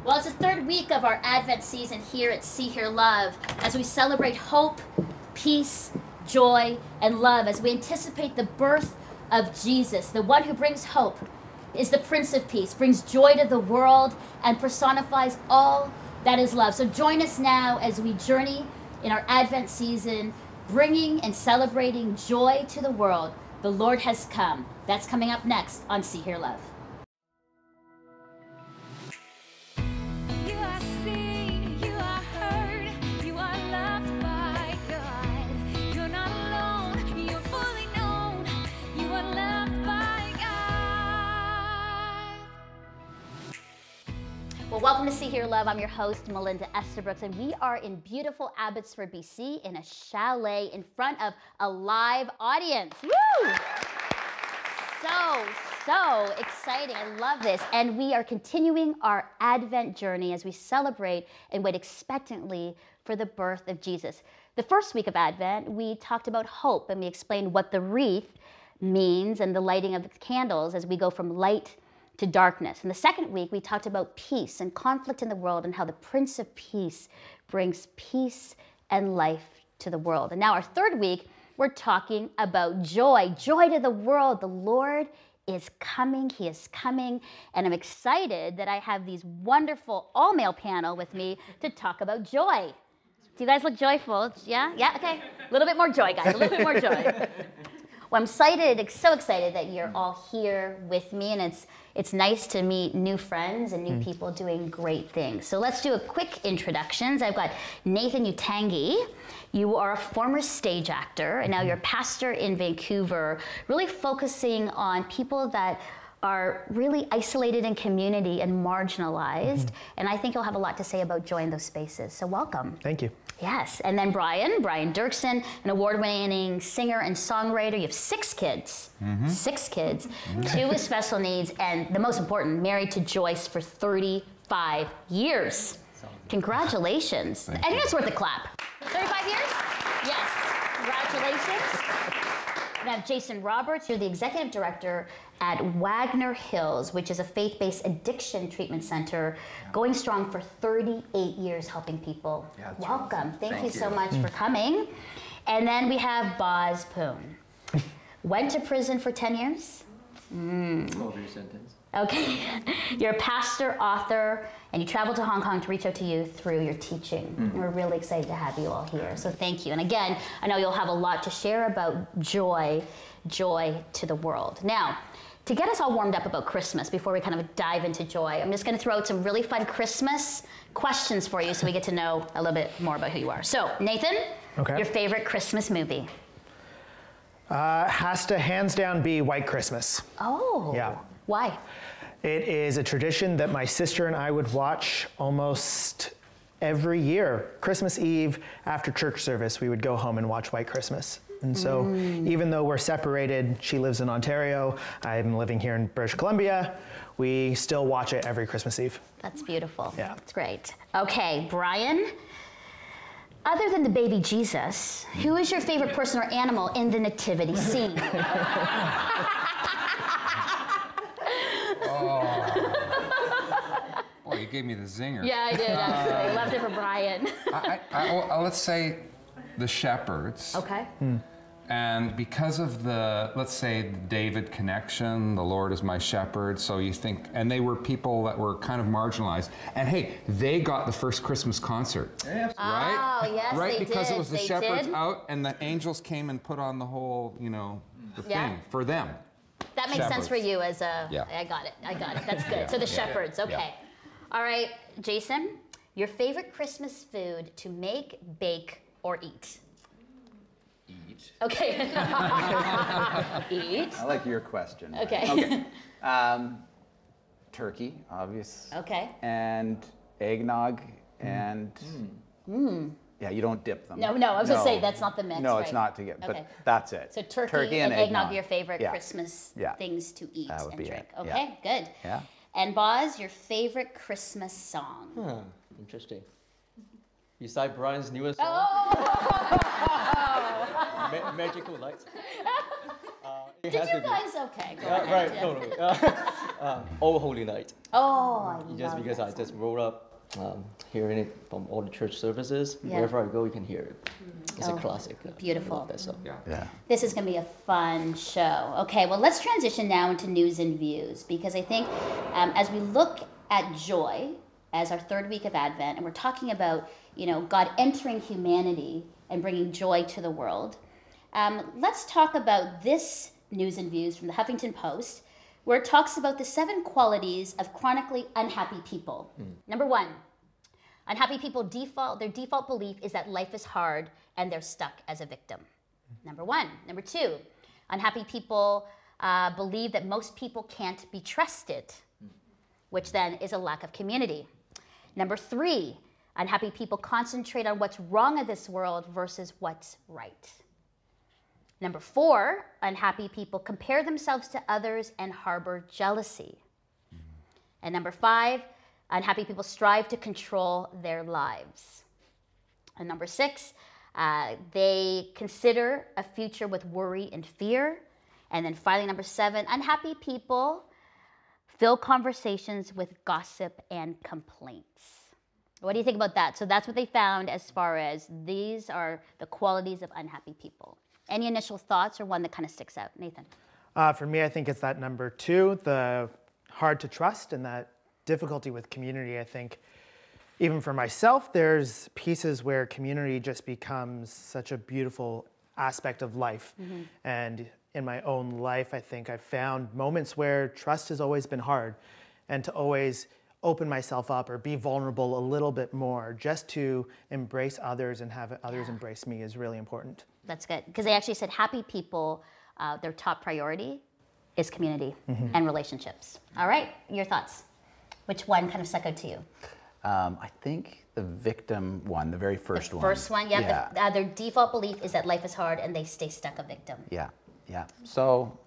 Well, it's the third week of our Advent season here at See Hear Love as we celebrate hope, peace, joy, and love as we anticipate the birth of Jesus. The one who brings hope is the Prince of Peace, brings joy to the world, and personifies all that is love. So join us now as we journey in our Advent season, bringing and celebrating joy to the world. The Lord has come. That's coming up next on See Hear Love. Well, welcome to See Hear Love. I'm your host, Melinda Estabrooks, and we are in beautiful Abbotsford, BC, in a chalet in front of a live audience. Woo! So exciting. I love this. And we are continuing our Advent journey as we celebrate and wait expectantly for the birth of Jesus. The first week of Advent, we talked about hope, and we explained what the wreath means and the lighting of the candles as we go from light to darkness. In the second week, we talked about peace and conflict in the world and how the Prince of Peace brings peace and life to the world. And now our third week, we're talking about joy. Joy to the world. The Lord is coming. He is coming. And I'm excited that I have these wonderful all-male panel with me to talk about joy. Do you guys look joyful? Yeah? Yeah? Okay. A little bit more joy, guys. A little bit more joy. Well, I'm excited, so excited that you're all here with me, and it's nice to meet new friends and new people doing great things. So let's do a quick introductions. I've got Nathan Uttangi. You are a former stage actor, and now you're a pastor in Vancouver, really focusing on people that are really isolated in community and marginalized. And I think you'll have a lot to say about joy in those spaces. So welcome. Thank you. Yes, and then Brian Doerksen, an award-winning singer and songwriter. You have 6 kids, 6 kids, 2 with special needs, and the most important, married to Joyce for 35 years. Congratulations. I think that's worth a clap. 35 years? Yes, congratulations. We have Jason Roberts. You're the executive director at Wagner Hills, which is a faith-based addiction treatment center, going strong for 38 years helping people. Yeah, welcome. Thank you so much for coming. And then we have Boz Poon. Went to prison for 10 years? Over your sentence. Okay. You're a pastor, author, and you traveled to Hong Kong to reach out to you through your teaching. We're really excited to have you all here. So thank you. And again, I know you'll have a lot to share about joy to the world. Now, to get us all warmed up about Christmas before we kind of dive into joy, I'm just going to throw out some really fun Christmas questions for you so we get to know a little bit more about who you are. So, Nathan, your favorite Christmas movie? Has to hands down be White Christmas. Oh. Yeah. Why? It is a tradition that my sister and I would watch almost every year. Christmas Eve after church service, we would go home and watch White Christmas. And so even though we're separated, she lives in Ontario, I'm living here in British Columbia, we still watch it every Christmas Eve. That's beautiful. Yeah. That's great. Okay, Brian, other than the baby Jesus, who is your favorite person or animal in the nativity scene? Oh, you gave me the zinger. Yeah, I did, actually. I left it for Brian. Let's say the shepherds. Okay. And because of the, let's say, the David connection, the Lord is my shepherd, so you think, and they were people that were kind of marginalized. And hey, they got the first Christmas concert. Yeah. Right? Oh, yes, right? they Because did. it was the shepherds out, and the angels came and put on the whole, the thing for them. That makes sense for you as a, I got it. That's good. So the shepherds, okay. All right, Jason, your favorite Christmas food to make, bake, or eat? Eat. Okay. Eat. I like your question. Okay. Turkey, obvious. Okay. And eggnog and... Yeah, you don't dip them. No, I was going to say that's not the mix, No, right? it's not to get, but that's it. So turkey and eggnog are your favorite Christmas things to eat and drink. Okay, good. Yeah. And Boz, your favorite Christmas song? Interesting. Beside Brian's newest song, Magical Lights. Did you guys? Okay, go ahead. Right, totally. All Holy Night. Oh, I Just love because that I just song. grew up hearing it from all the church services. Yeah. Wherever I go, you can hear it. It's a Oh, classic. beautiful. I love that song. Yeah. This is going to be a fun show. Okay, well, let's transition now into news and views, because I think as we look at joy as our third week of Advent, and we're talking about, God entering humanity and bringing joy to the world, let's talk about this news and views from the Huffington Post, where it talks about the 7 qualities of chronically unhappy people. Number 1, unhappy people their default belief is that life is hard and they're stuck as a victim. Number 1. Number 2, unhappy people believe that most people can't be trusted, which then is a lack of community. Number 3, unhappy people concentrate on what's wrong in this world versus what's right. Number 4, unhappy people compare themselves to others and harbor jealousy. And number 5, unhappy people strive to control their lives. And number 6, they consider a future with worry and fear. And then finally, number 7, unhappy people fill conversations with gossip and complaints. What do you think about that? So that's what they found as far as these are the qualities of unhappy people. Any initial thoughts or one that kind of sticks out? Nathan? For me, I think it's that number 2, the hard to trust and that difficulty with community. I think even for myself, there's pieces where community just becomes such a beautiful aspect of life. And in my own life, I think I've found moments where trust has always been hard, and to always open myself up or be vulnerable a little bit more just to embrace others and have others embrace me is really important. That's good, because they actually said happy people, their top priority is community and relationships. All right, your thoughts? Which one kind of stuck out to you? I think the victim one, the very first one. First one, yeah. Their default belief is that life is hard and they stay stuck a victim. Yeah. So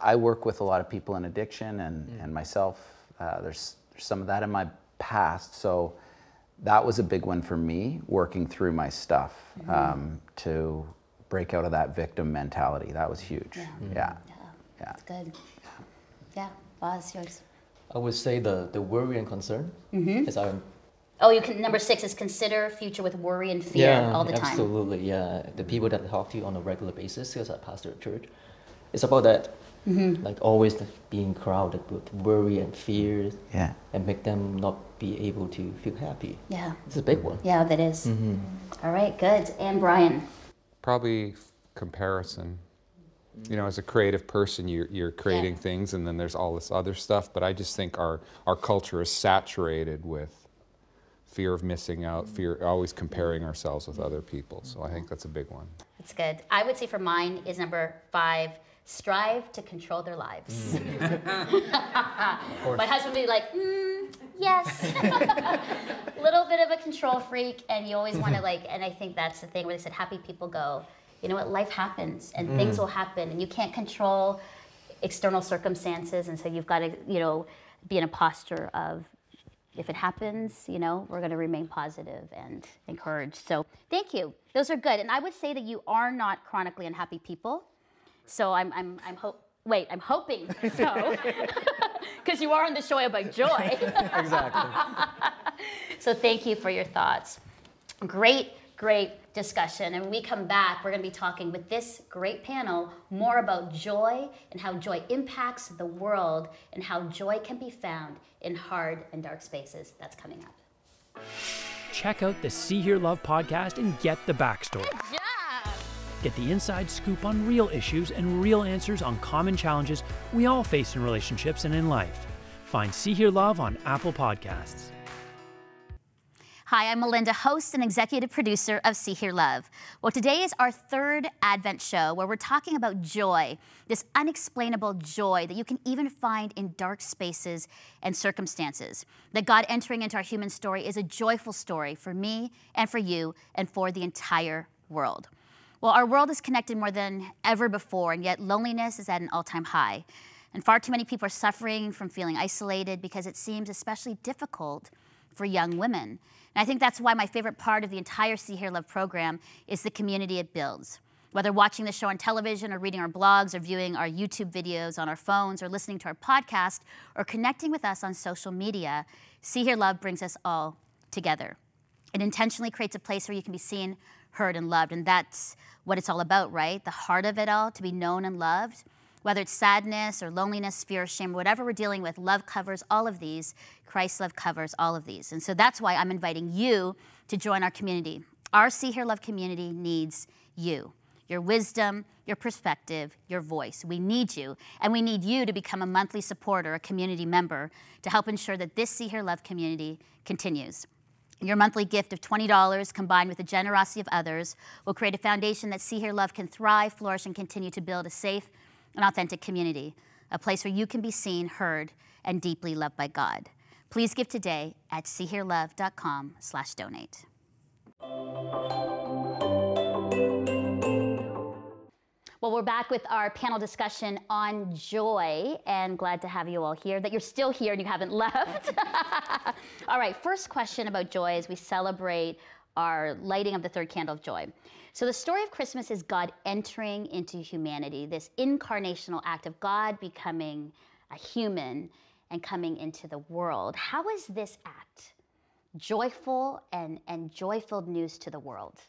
I work with a lot of people in addiction and myself. There's some of that in my past. So that was a big one for me, working through my stuff to break out of that victim mentality. That was huge. Yeah. That's good. Yeah, Boz, yours. I would say the worry and concern. As I'm Number 6 is consider future with worry and fear all the time. Absolutely, yeah. The people that I talk to on a regular basis, because I pastor a church, it's about that. Like always being crowded with worry and fear, and make them not be able to feel happy. Yeah. It's a big one. Yeah, that is. All right, good. And Brian? Probably comparison. As a creative person, you're creating things, and then there's all this other stuff. But I just think our culture is saturated with fear of missing out, fear always comparing ourselves with other people. So I think that's a big one. That's good. I would say for mine is number 5, strive to control their lives. My husband would be like, yes. Little bit of a control freak, and you always want to and I think that's the thing where they said happy people go, you know what, life happens and things will happen and you can't control external circumstances, and so you've got to, be in a posture of, if it happens, we're going to remain positive and encouraged. So thank you. Those are good. And I would say that you are not chronically unhappy people. So I'm hoping so, because you are on the show about joy. Exactly. So thank you for your thoughts. Great discussion. And when we come back, we're going to be talking with this great panel more about joy and how joy impacts the world and how joy can be found in hard and dark spaces. That's coming up. Check out the See Hear Love podcast and get the backstory. Yeah. Get the inside scoop on real issues and real answers on common challenges we all face in relationships and in life. Find See Hear Love on Apple Podcasts. Hi, I'm Melinda, host and executive producer of See Hear Love. Well, today is our 3rd Advent show where we're talking about joy, this unexplainable joy that you can even find in dark spaces and circumstances. That God entering into our human story is a joyful story for me and for you and for the entire world. Well, our world is connected more than ever before, and yet loneliness is at an all-time high. And far too many people are suffering from feeling isolated because it seems especially difficult for young women. And I think that's why my favorite part of the entire See Hear Love program is the community it builds. Whether watching the show on television or reading our blogs or viewing our YouTube videos on our phones or listening to our podcast or connecting with us on social media, See, Hear, Love brings us all together. It intentionally creates a place where you can be seen, heard, and loved. And that's what it's all about, right? The heart of it all, to be known and loved. Whether it's sadness or loneliness, fear, or shame, whatever we're dealing with, love covers all of these. Christ's love covers all of these. And so that's why I'm inviting you to join our community. Our See, Hear, Love community needs you. Your wisdom, your perspective, your voice. We need you, and we need you to become a monthly supporter, a community member, to help ensure that this See, Hear, Love community continues. Your monthly gift of $20 combined with the generosity of others will create a foundation that See, Hear, Love can thrive, flourish, and continue to build a safe and authentic community, a place where you can be seen, heard, and deeply loved by God. Please give today at seehearlove.com/donate. Well, we're back with our panel discussion on joy, and glad to have you all here, that you're still here and you haven't left. All right, first question about joy as we celebrate our lighting of the third candle of joy. So the story of Christmas is God entering into humanity, this incarnational act of God becoming a human and coming into the world. How is this act joyful and joy-filled news to the world?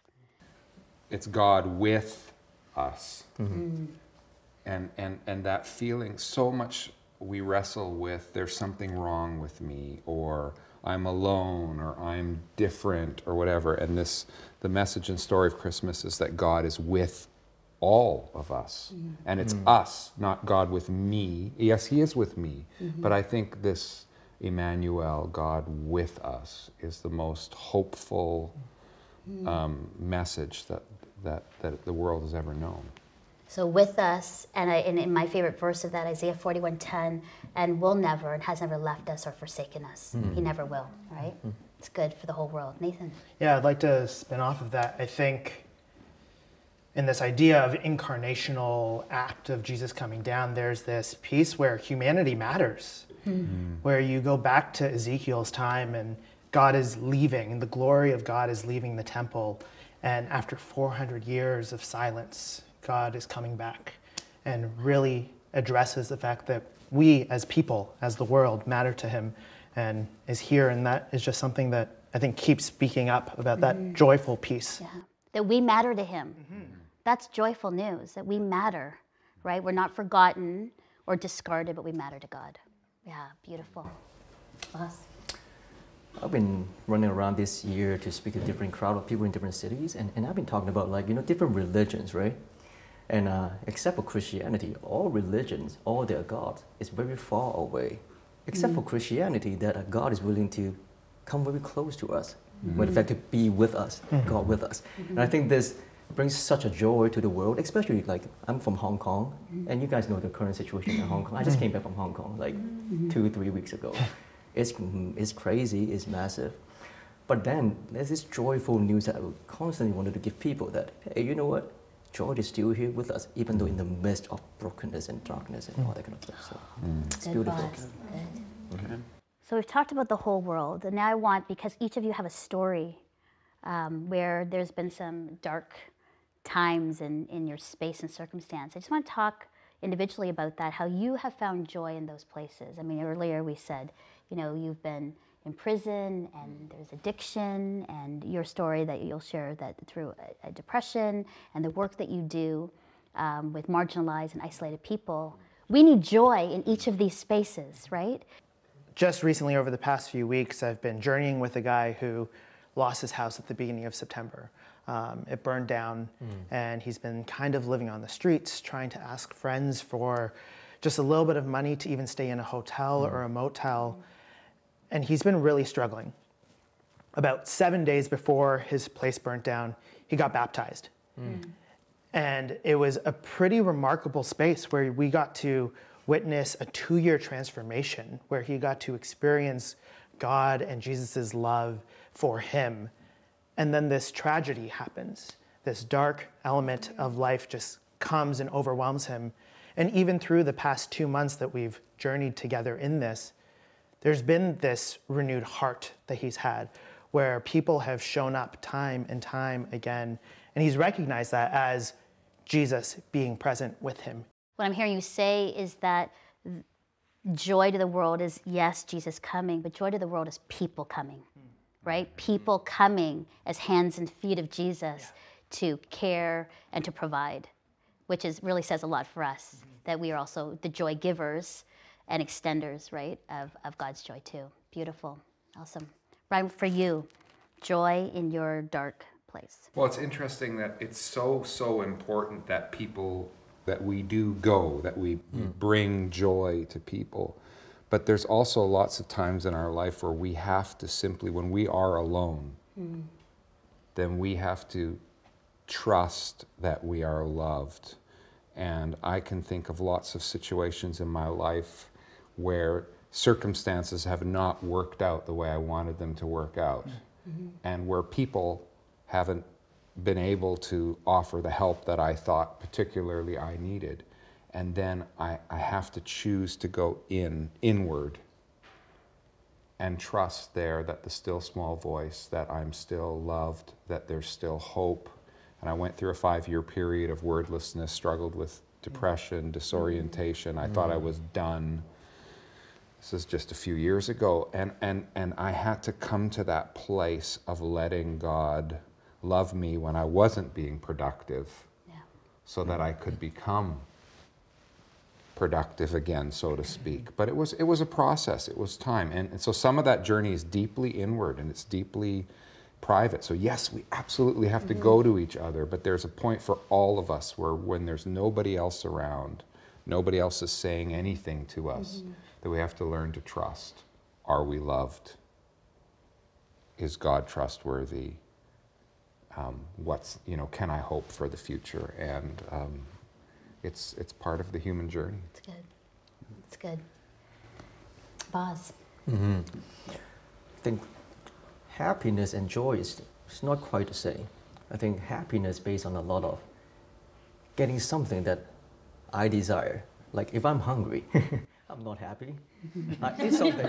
It's God with us. Mm-hmm. And that feeling, so much we wrestle with, there's something wrong with me, or I'm alone, or I'm different, or whatever. And the message and story of Christmas is that God is with all of us. Mm-hmm. And it's us, not God with me. Yes, he is with me. Mm-hmm. But I think this Emmanuel, God with us, is the most hopeful message that the world has ever known. So with us, and in my favorite verse of that, Isaiah 41:10, and will never and has never left us or forsaken us. He never will, right? It's good for the whole world. Nathan? Yeah, I'd like to spin off of that. I think in this idea of incarnational act of Jesus coming down, there's this piece where humanity matters, where you go back to Ezekiel's time and God is leaving, and the glory of God is leaving the temple. And after 400 years of silence, God is coming back and really addresses the fact that we as people, as the world, matter to him and is here. And that is just something that I think keeps speaking up about that joyful piece. Yeah, that we matter to him. That's joyful news, that we matter, right? We're not forgotten or discarded, but we matter to God. Yeah, beautiful. Us. I've been running around this year to speak to different crowd of people in different cities, and I've been talking about, like, different religions, right? And except for Christianity, all religions, all their gods is very far away. Except for Christianity, that a God is willing to come very close to us, with the fact to be with us, God with us. And I think this brings such a joy to the world, especially, like, I'm from Hong Kong, and you guys know the current situation in Hong Kong. I just came back from Hong Kong like 2-3 weeks ago. It's crazy, it's massive. But then there's this joyful news that I constantly wanted to give people, that, hey, you know what? Joy is still here with us, even though in the midst of brokenness and darkness and all that kind of stuff. So it's beautiful. Good. So we've talked about the whole world, and now I want, because each of you have a story where there's been some dark times in your space and circumstance. I just want to talk individually about that, how you have found joy in those places. I mean, earlier we said, you've been in prison and there's addiction, and your story that you'll share that through a depression and the work that you do with marginalized and isolated people. We need joy in each of these spaces, right? Just recently, over the past few weeks, I've been journeying with a guy who lost his house at the beginning of September. It burned down, and he's been kind of living on the streets, trying to ask friends for just a little bit of money to even stay in a hotel or a motel. And he's been really struggling. About 7 days before his place burnt down, he got baptized. And it was a pretty remarkable space where we got to witness a 2-year transformation, where he got to experience God and Jesus's love for him. And then this tragedy happens. This dark element of life just comes and overwhelms him. And even through the past 2 months that we've journeyed together in this, there's been this renewed heart that he's had, where people have shown up time and time again. And he's recognized that as Jesus being present with him. What I'm hearing you say is that joy to the world is, yes, Jesus coming, but joy to the world is people coming, right? People coming as hands and feet of Jesus to care and to provide, which really says a lot for us, that we are also the joy givers and extenders, right, of God's joy too. Beautiful. Awesome. Brian, for you, joy in your dark place. Well, it's interesting that it's so important that we do go, that we bring joy to people. But there's also lots of times in our life where we have to simply, when we are alone, then we have to trust that we are loved. And I can think of lots of situations in my life where circumstances have not worked out the way I wanted them to work out, and where people haven't been able to offer the help that I thought particularly I needed. And then I have to choose to go inward and trust there that the still small voice, that I'm still loved, that there's still hope. And I went through a 5-year period of wordlessness, struggled with depression, disorientation. I thought I was done. This is just a few years ago. And I had to come to that place of letting God love me when I wasn't being productive, so that I could become productive again, so to speak. But it was a process, it was time. And so some of that journey is deeply inward and it's deeply private. So yes, we absolutely have to go to each other, but there's a point for all of us where when there's nobody else around, nobody else is saying anything to us, that we have to learn to trust. Are we loved? Is God trustworthy? Can I hope for the future? And it's part of the human journey. It's good. It's good. Boz. I think happiness and joy is not quite the same. I think happiness based on a lot of getting something that I desire. Like if I'm hungry, I'm not happy. I eat something,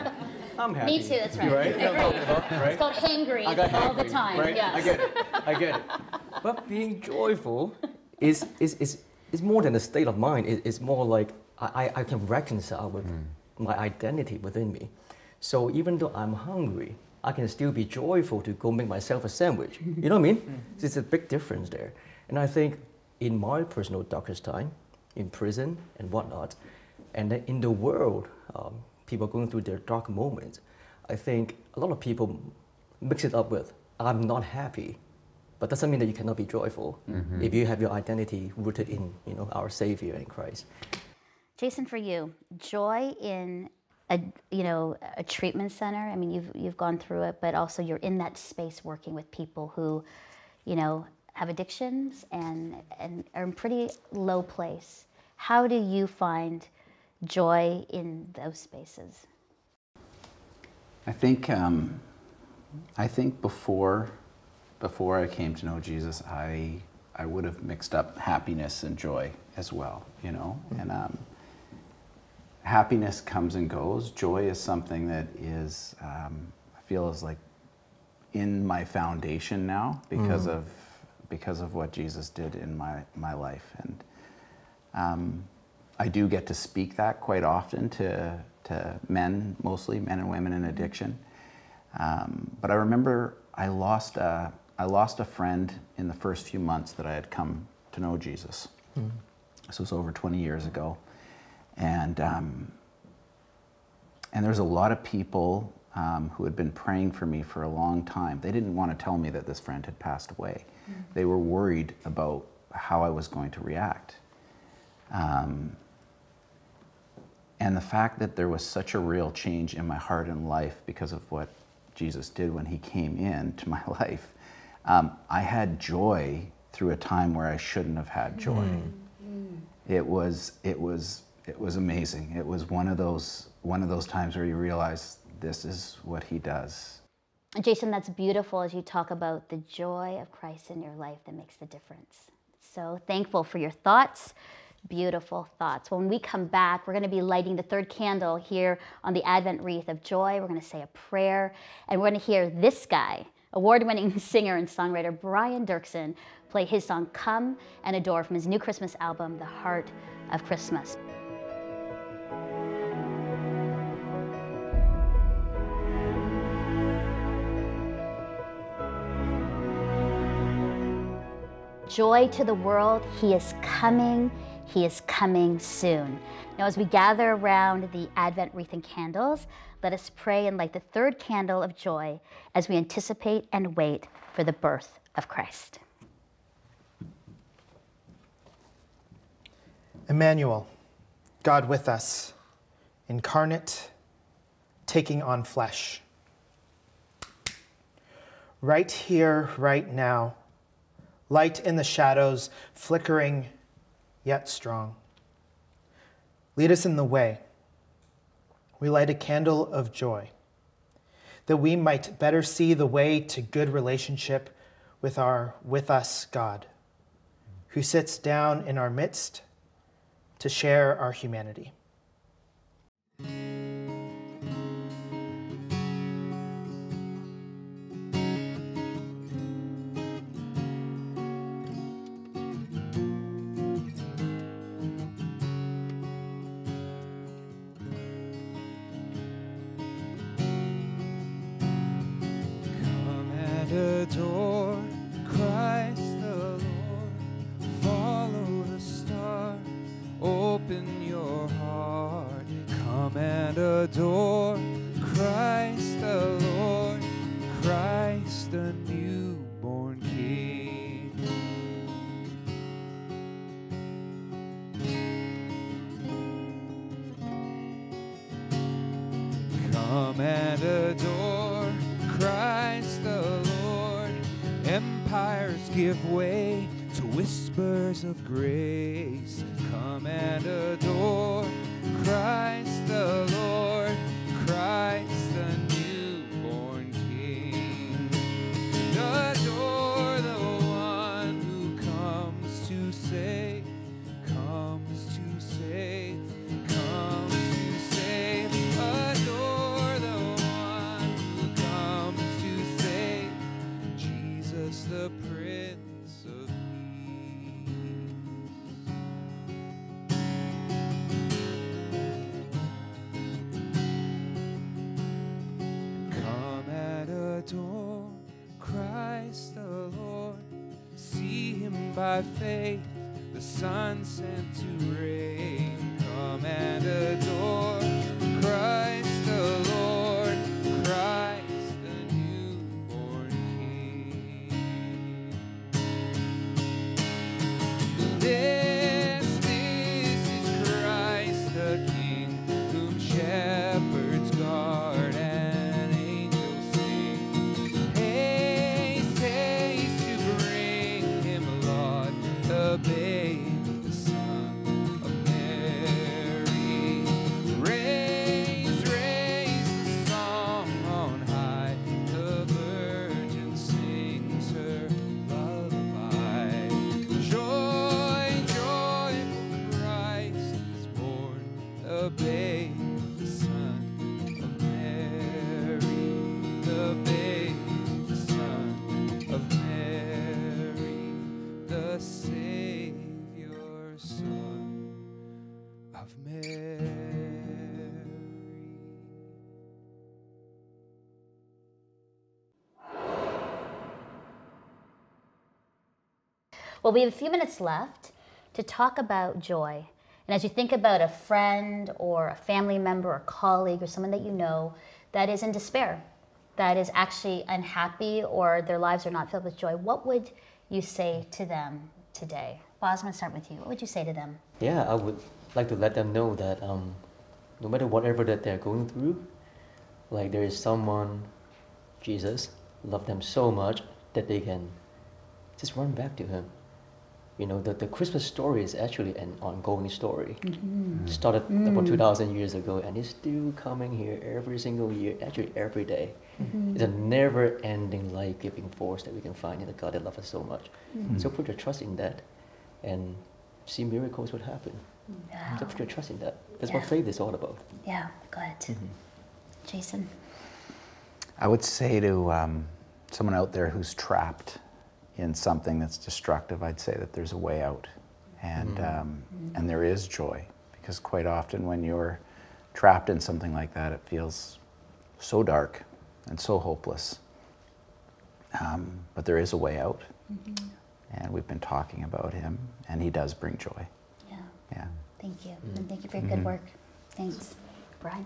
I'm happy. Me too, that's right. Right? Right? It's called hangry all the time. Right? Yes. I get it. But being joyful is more than a state of mind. It's more like I can reconcile with my identity within me. So even though I'm hungry, I can still be joyful to go make myself a sandwich. You know what I mean? It's a big difference there. And I think in my personal darkest time, in prison and whatnot, and then in the world, people going through their dark moments, I think a lot of people mix it up with, I'm not happy, but doesn't mean that you cannot be joyful if you have your identity rooted in our Savior in Christ. Jason, for you, joy in a treatment center. I mean, you've gone through it, but also you're in that space working with people who, have addictions and are in pretty low place. How do you find joy in those spaces? I think before I came to know Jesus, I would have mixed up happiness and joy as well, and happiness comes and goes. Joy is something that is, I feel is like in my foundation now because of what Jesus did in my life. And I do get to speak that quite often to men, mostly men and women in addiction. But I remember I lost a friend in the first few months that I had come to know Jesus. This was over 20 years ago. And there's a lot of people who had been praying for me for a long time. They didn't want to tell me that this friend had passed away. They were worried about how I was going to react. And the fact that there was such a real change in my heart and life because of what Jesus did when he came into my life, I had joy through a time where I shouldn't have had joy. It was amazing. It was one of those times where you realize this is what he does. Jason, that's beautiful as you talk about the joy of Christ in your life that makes the difference. So thankful for your thoughts. Beautiful thoughts. When we come back, we're going to be lighting the third candle here on the Advent wreath of joy. We're going to say a prayer, and we're going to hear this guy award-winning singer and songwriter Brian Doerksen play his song Come and Adore from his new Christmas album, The Heart of Christmas. Joy to the world, he is coming soon. Now as we gather around the Advent wreath and candles, let us pray and light the third candle of joy as we anticipate and wait for the birth of Christ. Emmanuel, God with us, incarnate, taking on flesh. Right here, right now, light in the shadows, flickering yet strong. Lead us in the way. We light a candle of joy, that we might better see the way to good relationship with us God, who sits down in our midst to share our humanity. Adore Christ the Lord, follow the star, open your heart, come and adore Christ the Lord, Christ the newborn King. Come and adore Christ the Lord. Empires give way to whispers of grace. Come and adore Christ the Lord, Christ the newborn King. Adore the one who comes to save, comes to save, comes to save. Adore the one who comes to save, Jesus the Prince of Peace. Come and adore Christ the Lord. See him by faith, the Son sent to reign. Come and adore Christ the Lord, Christ the newborn King. This is Christ the King, whom shepherds guard and angels sing. Haste, haste to bring him, Lord, the babe, the Son of Mary. Raise, raise the song on high, the Virgin sings her lullaby. Joy, joy, for Christ is born, the babe, the Son of Mary. The babe, the Son of Mary, the Savior, Son of Mary. Well, we have a few minutes left to talk about joy. And as you think about a friend or a family member or colleague or someone that you know that is in despair, that is actually unhappy or their lives are not filled with joy, what would you say to them today? Boz, I'm going to start with you. What would you say to them? Yeah, I would like to let them know that no matter whatever that they're going through, like there is someone, Jesus, love them so much that they can just run back to him. You know, the Christmas story is actually an ongoing story. It started about 2,000 years ago and it's still coming here every single year, actually every day. It's a never-ending life-giving force that we can find in the God that loves us so much. So put your trust in that and see miracles would happen. So put your trust in that. That's what faith is all about. Yeah, go ahead. Jason? I would say to someone out there who's trapped in something that's destructive, I'd say that there's a way out, and there is joy, because quite often when you're trapped in something like that, it feels so dark and so hopeless. But there is a way out, and we've been talking about him, and he does bring joy. Yeah. Thank you, and thank you for your good work. Thanks, Brian.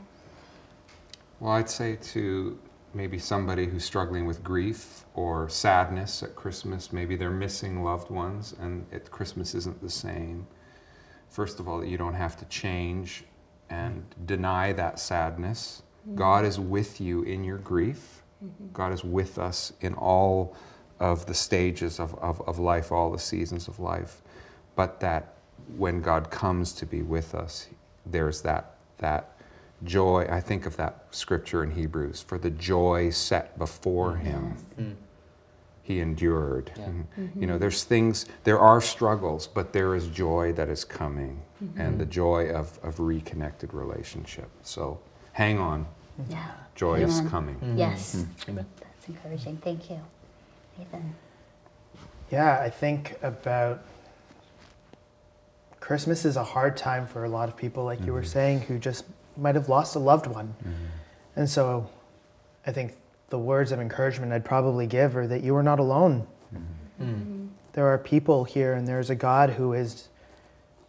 Well, I'd say to maybe somebody who's struggling with grief or sadness at Christmas, maybe they're missing loved ones and Christmas isn't the same. First of all, that you don't have to change and deny that sadness. God is with you in your grief. God is with us in all of the stages of life, all the seasons of life. But that when God comes to be with us, there's that joy. I think of that scripture in Hebrews, for the joy set before him, he endured. You know, there are struggles, but there is joy that is coming, and the joy of reconnected relationship. So hang on. Yeah. Joy Hang is on. coming. Yes. Amen. That's encouraging. Thank you. Nathan. Yeah, I think about Christmas is a hard time for a lot of people, like you were saying, who just might have lost a loved one. And so I think the words of encouragement I'd probably give are that you are not alone. There are people here, and there's a God who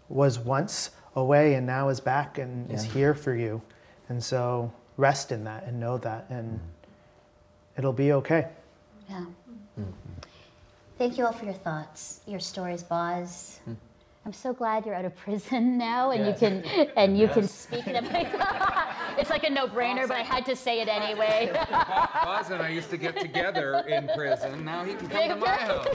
was once away and now is back and is here for you. And so rest in that and know that, and it'll be okay. Yeah. Thank you all for your thoughts, your stories, Boz. I'm so glad you're out of prison now, and you can speak it. It's like a no-brainer, but I had to say it anyway. Boz and I used to get together in prison. Now he can come to my house.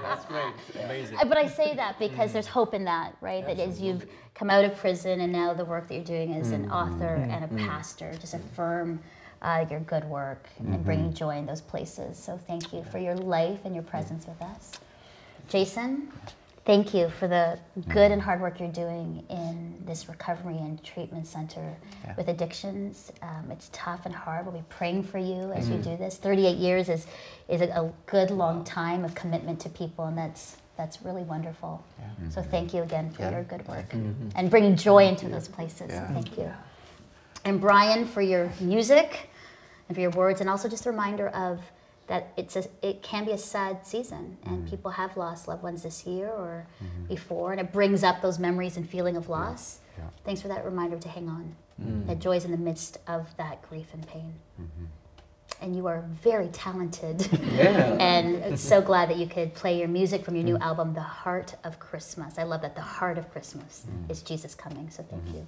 That's great. Amazing. But I say that because there's hope in that, right? That as you've come out of prison and now the work that you're doing as an author and a pastor, just affirm your good work and bringing joy in those places. So thank you for your life and your presence with us. Jason, thank you for the good and hard work you're doing in this recovery and treatment center with addictions. It's tough and hard. We'll be praying for you as you do this. 38 years is a good long time of commitment to people, and that's really wonderful. So thank you again for your good work and bringing joy into those places. So thank you. And Brian, for your music and for your words, and also just a reminder of that it can be a sad season, and people have lost loved ones this year or before, and it brings up those memories and feeling of loss. Thanks for that reminder to hang on. That joy is in the midst of that grief and pain. And you are very talented. And I'm so glad that you could play your music from your new album, The Heart of Christmas. I love that. The heart of Christmas is Jesus coming, so thank you.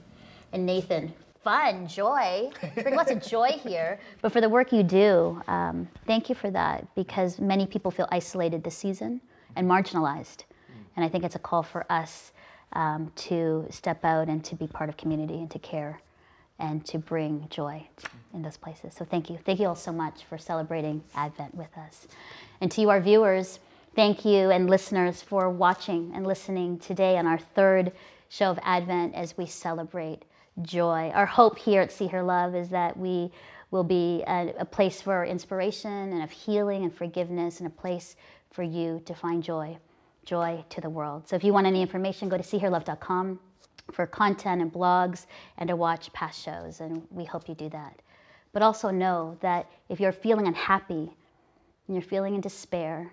And Nathan, fun, joy. Bring lots of joy here. But for the work you do, thank you for that, because many people feel isolated this season and marginalized. And I think it's a call for us to step out and to be part of community and to care and to bring joy in those places. So thank you. Thank you all so much for celebrating Advent with us. And to you, our viewers, thank you, and listeners, for watching and listening today on our third show of Advent as we celebrate joy. Our hope here at See Her Love is that we will be a place for inspiration and of healing and forgiveness, and a place for you to find joy to the world. So if you want any information, go to seeherlove.com for content and blogs and to watch past shows, and we hope you do that. But also know that if you're feeling unhappy and you're feeling in despair,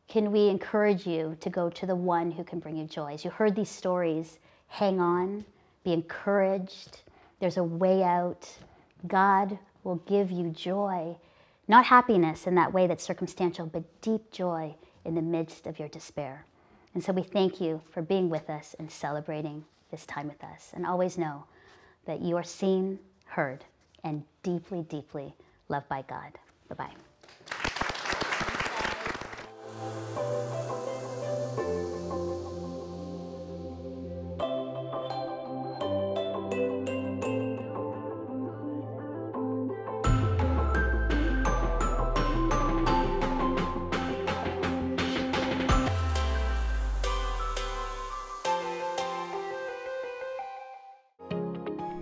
can we encourage you to go to the one who can bring you joy? As you heard these stories, hang on. Be encouraged. There's a way out. God will give you joy, not happiness in that way that's circumstantial, but deep joy in the midst of your despair. And so we thank you for being with us and celebrating this time with us. And always know that you are seen, heard, and deeply, deeply loved by God. Bye-bye.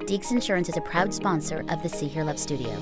Deeks Insurance is a proud sponsor of the See Here Love Studio.